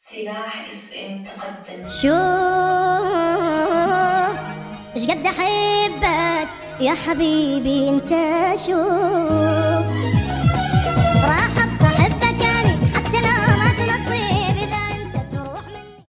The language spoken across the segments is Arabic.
سلاح FM تقدم. شوف ايش قد احبك يا حبيبي انت، شوف راح احبك اني حتى لو ما تنصيب اذا انت تروح مني.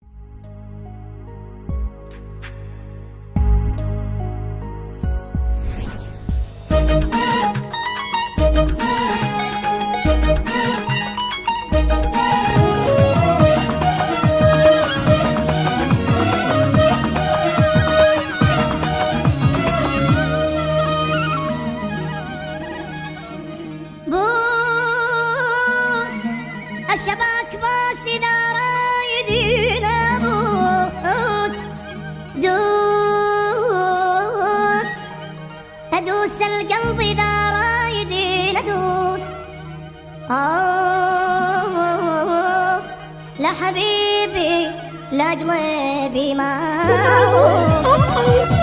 الشباك باس إذا رايدين أبوس دوس أدوس القلب إذا رايدين أدوس. لا حبيبي لا قلبي ما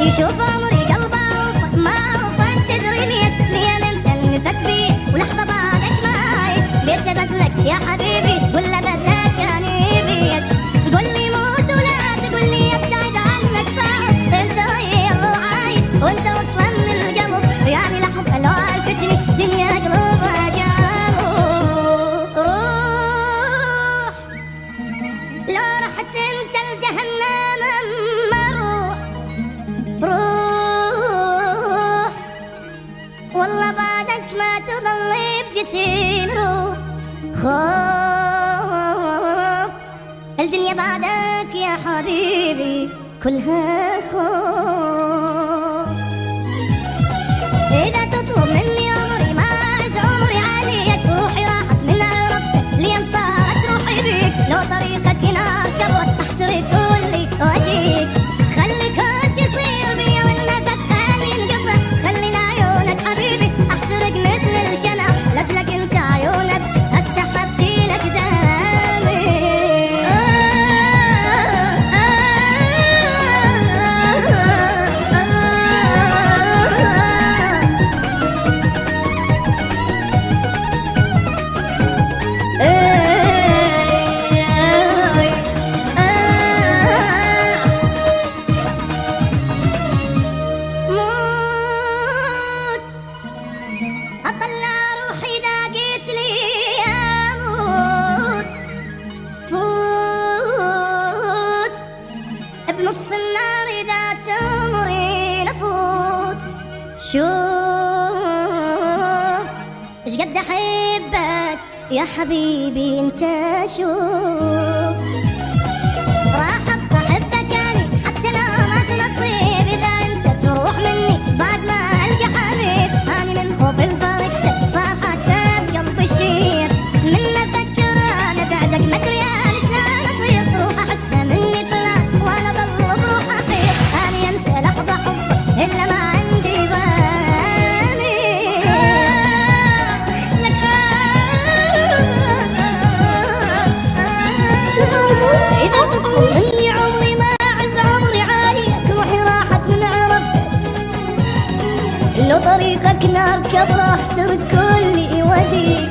يشوف عمري قلبه ما وفاك. تدري ليش لين انت النفس بيه ولحظة بعدك ما عايش. ليش بدلك يا حبيبي ولا بدلك يعني بيش؟ تقول لي موت ولا تقول لي ابتعد عنك صعب. انت ويا الله عايش وانت اصلا من القلب يعني لحظة لو عرفتني دنيا قلوبها جابوا. روح لو رحت انت الجهنم اما روح والله بعدك ما تضل بجسيم. روح خوف الدنيا بعدك يا حبيبي كلها خوف. إذا تطلب مني عمري ما أعز عمري عليك. روحي راحت من عرفتك لين صارت روحي بيك. لو طريقك نار كبرت أحترق كلي وأجيك. خلي كل شي يصير بيا والنفس خلي ينقطع. خلي لعيونك حبيبي أحترق مثل الشمع. لأجلك أنت عيونك أستحب شيلك دمي. أطلع روحي إذا قلت لي أموت. فوت بنص النار إذا تمرين أفوت. شوف إيش قد أحبك يا حبيبي أنت، شوف راح أحبك أني حتى لو ما تنصيب إذا أنت تروح مني بعد ما ألقى حبيب. أنا من خوف الفرقتك صافحت بقلبي الشير. من أفكر أنا بعدك مدري أنا شلون أصير. روح أحس مني طلع وأنا ضل بروح أحير. أنا أنسى لحظة حب إلا ما عندي ضمير. إذا تطلب مني عمري ما أعز عمري عاليك. روحي راحت من عرفتك لو طريقك نار كبره احترق كلي وديك.